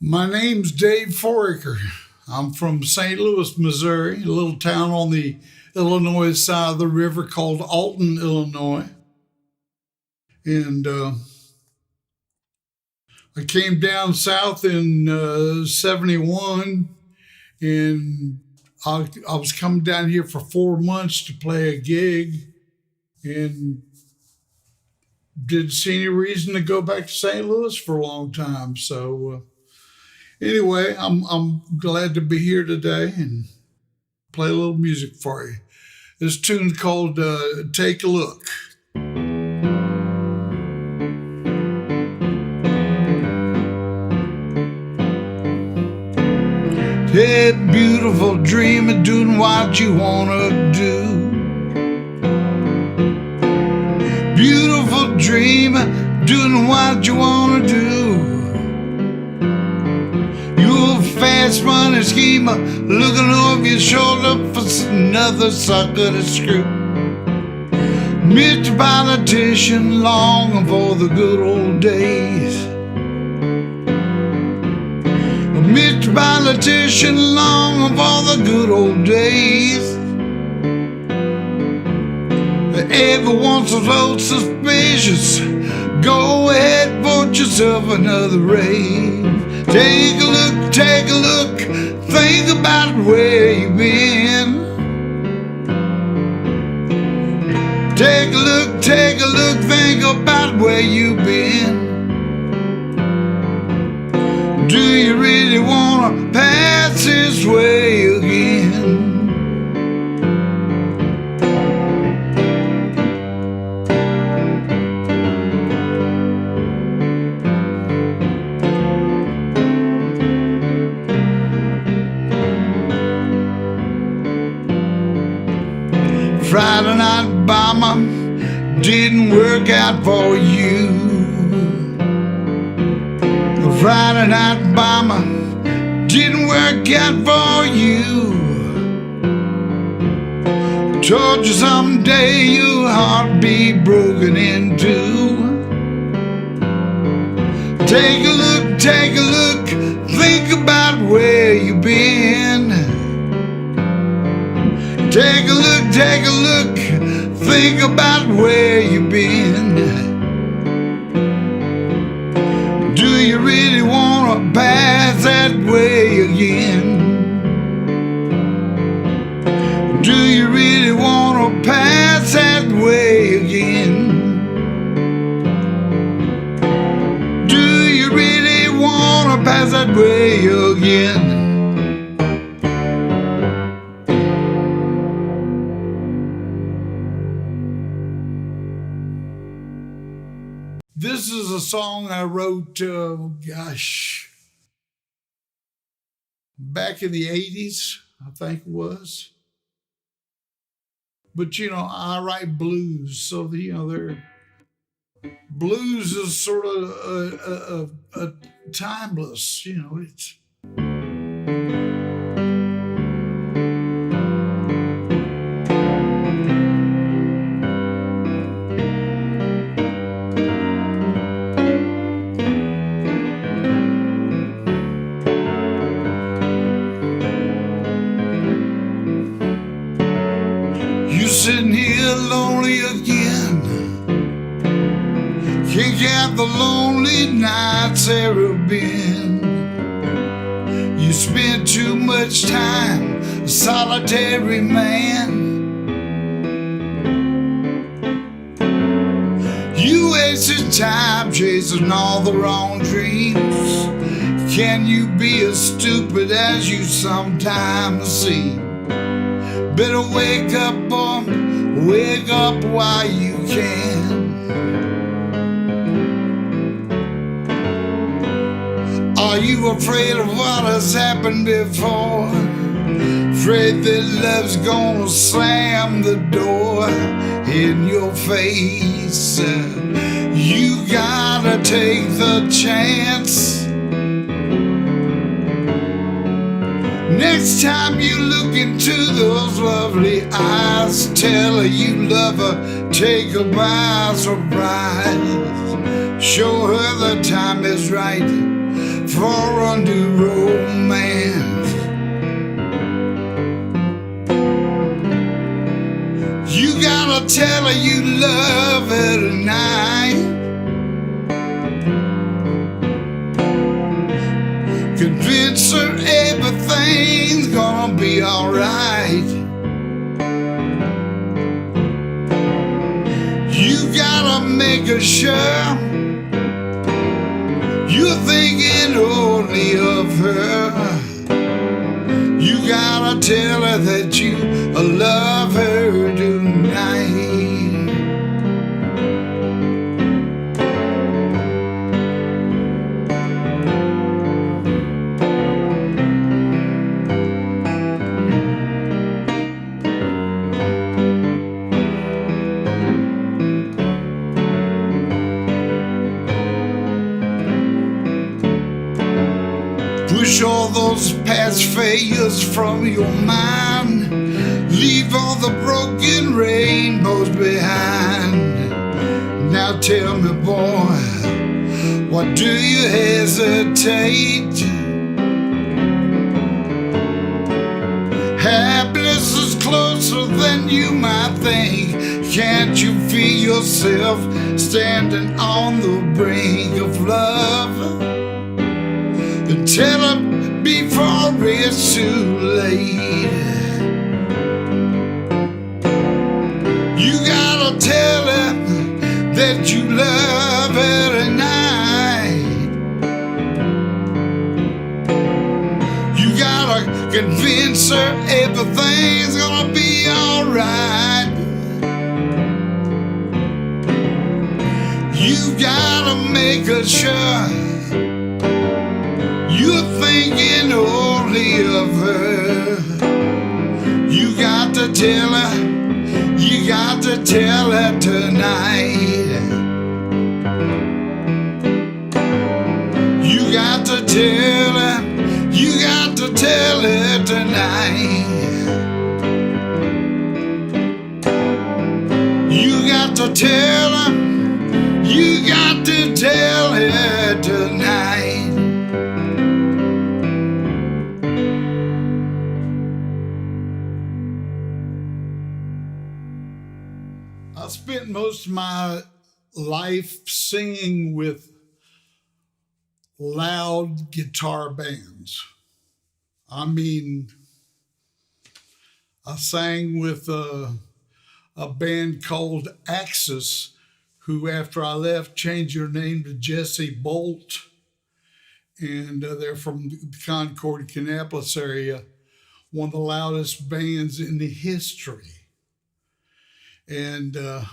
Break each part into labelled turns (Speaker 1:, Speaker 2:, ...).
Speaker 1: My name's Dave Foraker. I'm from St. Louis, Missouri, a little town on the Illinois side of the river called Alton, Illinois. And I came down south in 71, and I was coming down here for 4 months to play a gig, and didn't see any reason to go back to St. Louis for a long time. So anyway, I'm glad to be here today and play a little music for you. This tune's called Take a Look. Hey, beautiful dreamer, doing what you wanna do. Beautiful dreamer, doing what you wanna do. You're a fast money schemer, looking over your shoulder for another sucker to screw. Mr. Politician, longing for the good old days. Mr. Politician, longing for the good old days. Everyone's so suspicious. Go ahead, vote yourself another rave. Take a look, think about where you've been. Take a look, think about where you've been. Do you really wanna pass this way again? Friday night bomber didn't work out for you. Friday night bomber didn't work out for you. Told you someday your heart be broken in two. Take a look, think about where you've been. Take a look, think about where you've been. Do you really wanna pass that way again? Do you really wanna pass that way again? Do you really wanna pass that way again? This is a song I wrote, back in the 80s, I think it was. But, I write blues, so, blues is sort of a timeless, it's... Sitting here lonely again. Can't count the lonely nights there have been. You spend too much time a solitary man. You wasted time chasing all the wrong dreams. Can you be as stupid as you sometimes seem? Better wake up, boy, wake up while you can. Are you afraid of what has happened before? Afraid that love's gonna slam the door in your face? You gotta take the chance. Next time you look into those lovely eyes, tell her you love her, take her by surprise. Show her the time is right, for a new romance. You gotta tell her you love her tonight. Convince her everything's gonna be alright. You gotta make her sure you're thinking only of her. You gotta tell her that you love her tonight. Push all those past failures from your mind. Leave all the broken rainbows behind. Now tell me, boy, why do you hesitate? Happiness is closer than you might think. Can't you feel yourself standing on the brink of love? Tell her before it's too late. You gotta tell her that you love her tonight. You gotta convince her everything's gonna be alright. You gotta make her sure you're thinking only of her. You got to tell her, you got to tell her tonight. You got to tell her, you got to tell her tonight. You got to tell her, you got to tell her tonight. I spent most of my life singing with loud guitar bands. I mean, I sang with a band called Axis, who after I left changed their name to Jesse Bolt. And they're from the Concord, Kannapolis area, one of the loudest bands in the history. And a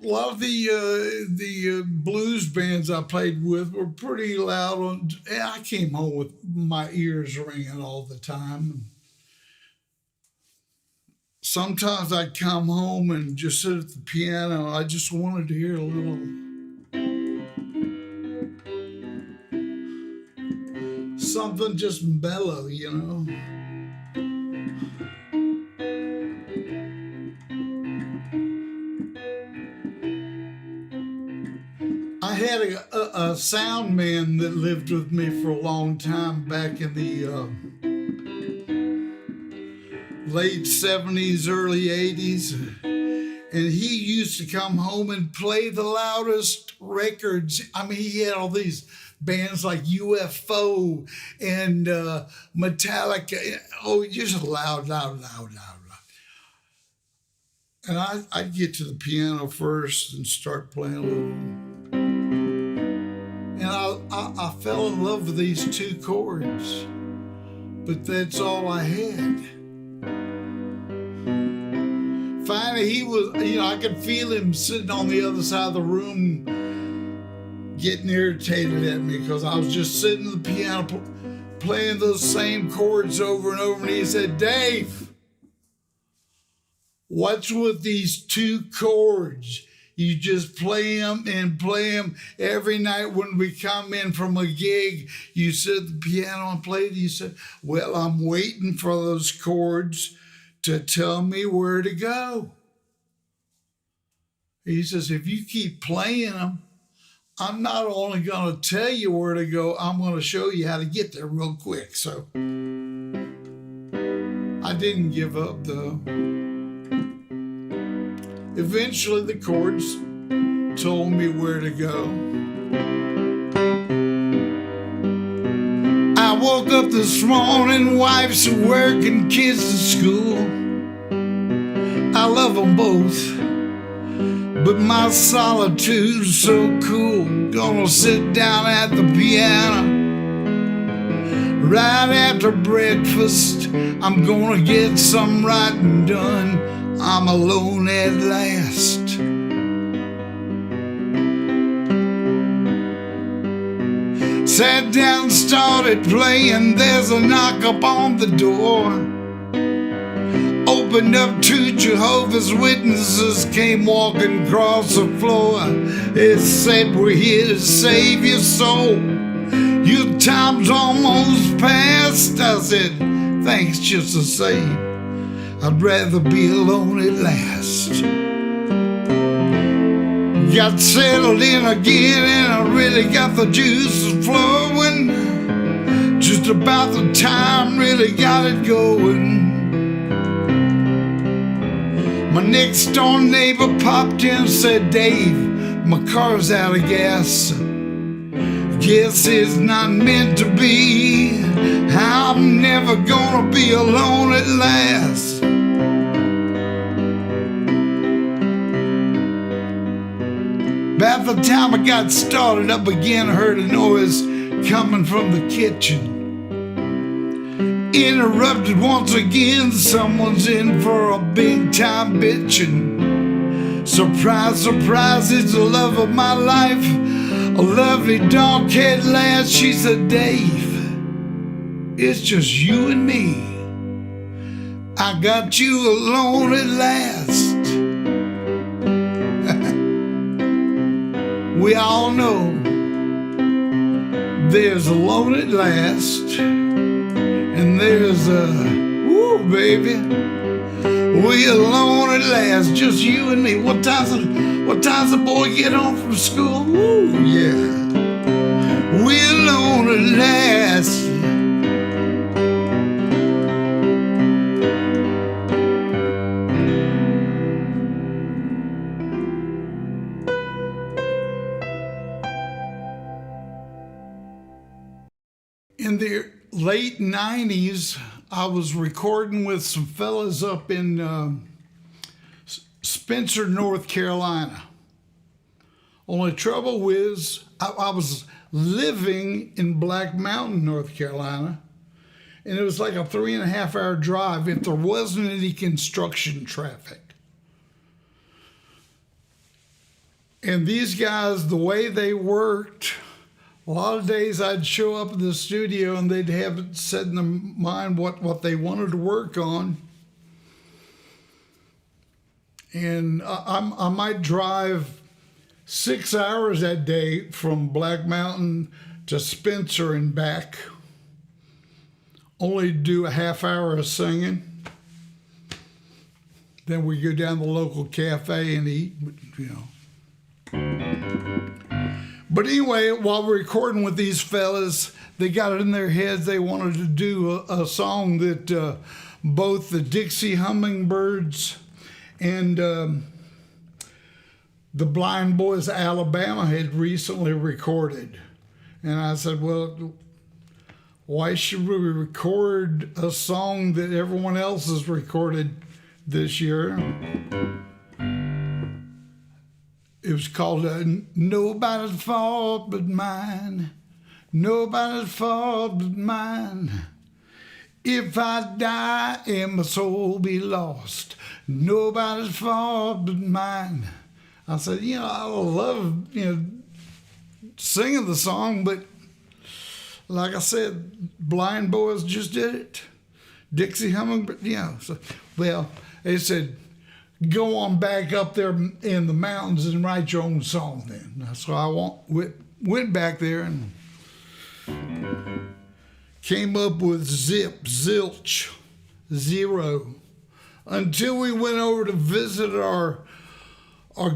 Speaker 1: lot of the blues bands I played with were pretty loud. I came home with my ears ringing all the time. Sometimes I'd come home and just sit at the piano. I just wanted to hear a little something just mellow, you know. I had a sound man that lived with me for a long time back in the late 70s, early 80s. And he used to come home and play the loudest records. I mean, he had all these bands like UFO and Metallica. Oh, just loud. And I'd get to the piano first and start playing a little. And I fell in love with these two chords, but that's all I had. Finally, he was, I could feel him sitting on the other side of the room getting irritated at me because I was just sitting at the piano playing those same chords over and over. And he said, "Dave, what's with these two chords? You just play them every night when we come in from a gig. You sit at the piano and play it." He said, "Well, I'm waiting for those chords to tell me where to go." He says, "If you keep playing them, I'm not only going to tell you where to go, I'm going to show you how to get there real quick. So I didn't give up, though. Eventually, the chords told me where to go. I woke up this morning, wife's at work and kids at school. I love them both, but my solitude's so cool. Gonna sit down at the piano right after breakfast. I'm gonna get some writing done. I'm alone at last. Sat down, started playing. There's a knock up on the door. Opened up, two Jehovah's Witnesses came walking across the floor. It said, we're here to save your soul. Your time's almost past. I said, thanks just the same. I'd rather be alone at last. Got settled in again and I really got the juices flowing. Just about the time really got it going. My next door neighbor popped in and said, Dave, my car's out of gas. Guess it's not meant to be. I'm never gonna be alone at last. About the time I got started up again, I heard a noise coming from the kitchen. Interrupted once again, someone's in for a big time bitchin'. Surprise, surprise, it's the love of my life, a lovely dark-haired lass. She said, Dave, it's just you and me. I got you alone at last. We all know there's alone at last, and there's woo, baby, we alone at last, just you and me. What time's the boy get home from school? Woo, yeah, we alone at last. In the late 90s, I was recording with some fellas up in Spencer, North Carolina. Only trouble was, I was living in Black Mountain, North Carolina, and it was like a 3.5 hour drive if there wasn't any construction traffic. And these guys, the way they worked, a lot of days I'd show up in the studio and they'd have it set in their mind what they wanted to work on. And I might drive 6 hours that day from Black Mountain to Spencer and back, only do a half hour of singing. Then we go down to the local cafe and eat, you know. But anyway, while we're recording with these fellas, they got it in their heads they wanted to do a song that both the Dixie Hummingbirds and the Blind Boys of Alabama had recently recorded. And I said, well, why should we record a song that everyone else has recorded this year? It was called Nobody's Fault But Mine. Nobody's fault but mine. If I die and my soul be lost, nobody's fault but mine. I said, you know, I love, singing the song, but like I said, Blind Boys just did it. Dixie Hummingbird, So, well, they said, go on back up there in the mountains and write your own song then. So I went back there and came up with zip, zilch, zero, until we went over to visit our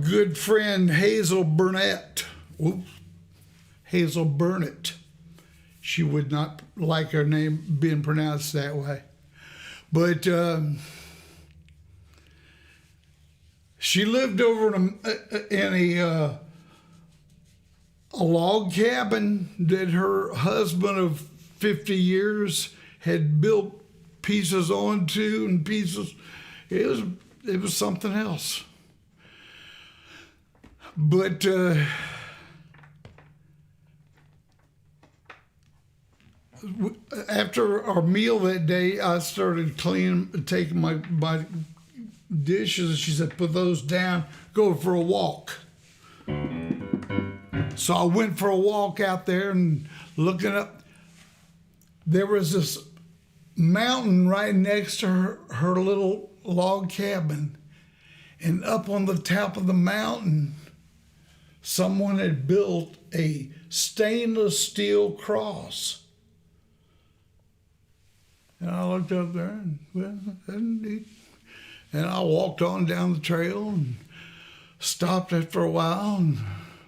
Speaker 1: good friend Hazel Burnett. Oops, Hazel Burnett. She would not like her name being pronounced that way. But she lived over in a log cabin that her husband of 50 years had built pieces onto and pieces. It was something else. But after our meal that day, I started taking my dishes, and she said, put those down, go for a walk. So I went for a walk out there and looking up, there was this mountain right next to her little log cabin. And up on the top of the mountain, someone had built a stainless steel cross. And I looked up there and, well, that's neat. And I walked on down the trail and stopped after a while and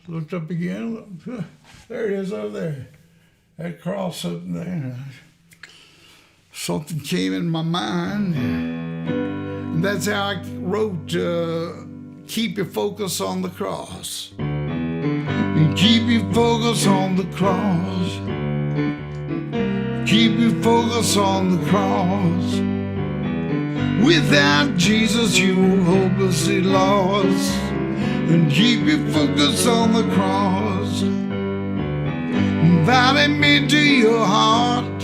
Speaker 1: looked up again. There it is over there. That cross up there. Something came in my mind. And that's how I wrote, keep your focus on the cross. And keep your focus on the cross. Keep your focus on the cross. Without Jesus, you will hopelessly lost. And keep your focus on the cross. Invite him into your heart.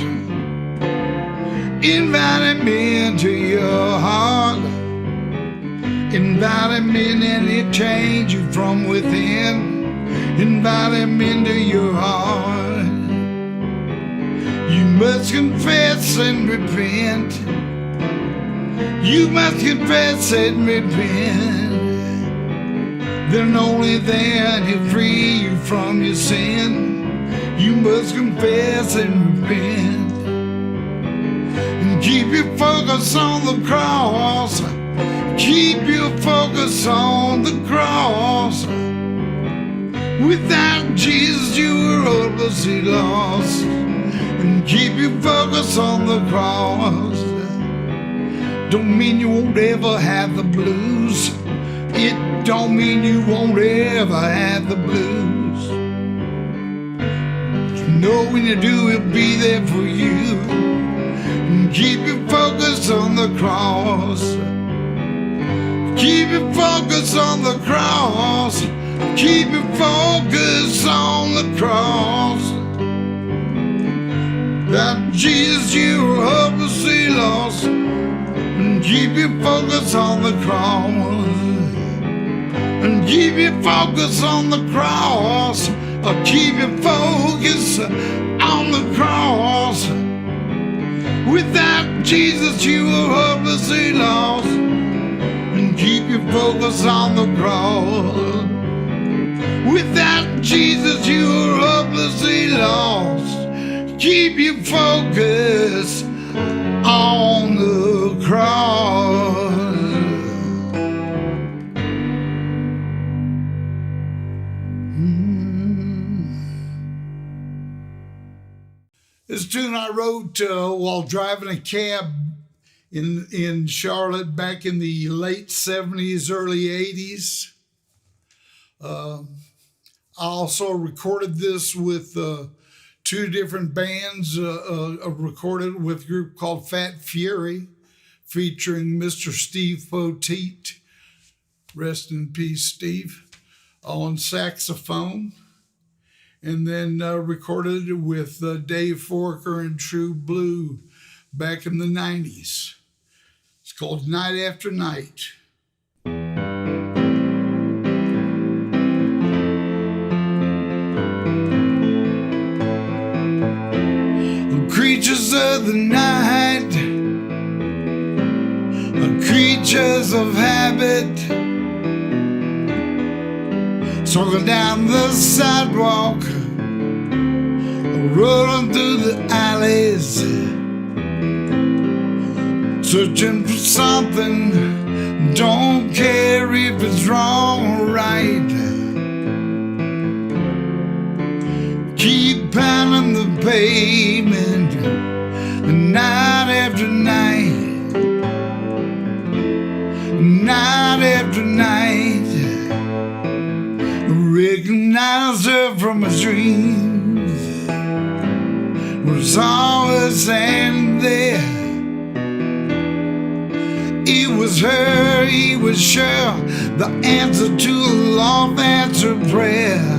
Speaker 1: Invite him into your heart. Invite him in and he'll change you from within. Invite him into your heart. You must confess and repent. You must confess and repent. Then only then he'll free you from your sin. You must confess and repent. And keep your focus on the cross. Keep your focus on the cross. Without Jesus, you were hopelessly lost. And keep your focus on the cross. Don't mean you won't ever have the blues. It don't mean you won't ever have the blues. You know when you do, he'll be there for you. And keep your focus on the cross. Keep your focus on the cross. Keep your focus on the cross. That Jesus, you were hopelessly lost. And keep your focus on the cross. And keep your focus on the cross. Or keep your focus on the cross. Without Jesus, you were hopelessly lost. And keep your focus on the cross. Without Jesus, you were hopelessly lost. Keep your focus on the cross. This tune I wrote while driving a cab in Charlotte back in the late 70s, early 80s. I also recorded this with two different bands, recorded with a group called Fat Fury, featuring Mr. Steve Poteet, rest in peace, Steve, on saxophone. And then recorded it with Dave Foraker and True Blue back in the 90s. It's called Night After Night. Creatures of the night, creatures of habit, circling down the sidewalk, rolling through the alleys, searching for something, don't care if it's wrong or right. the pavement, night after night, night after night. Recognized her from his dreams, was always standing there. It was her, he was sure, the answer to a long-answered prayer.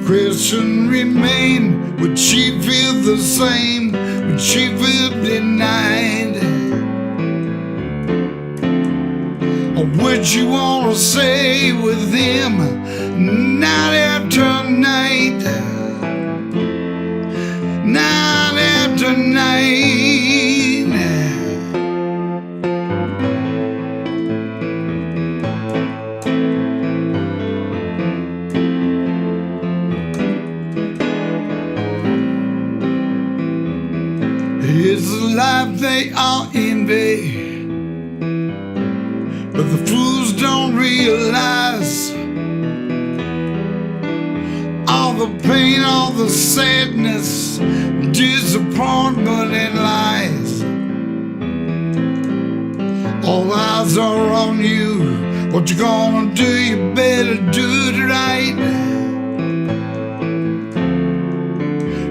Speaker 1: Question remained, would she feel the same? Would she feel denied? Or would you want to stay with him night after night, night after night? It's a life they all envy, but the fools don't realize all the pain, all the sadness, disappointment and lies. All eyes are on you. What you gonna do? You better do it right.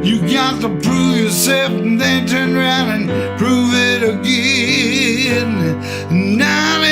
Speaker 1: You got to prove yourself and then turn around and prove it again. Night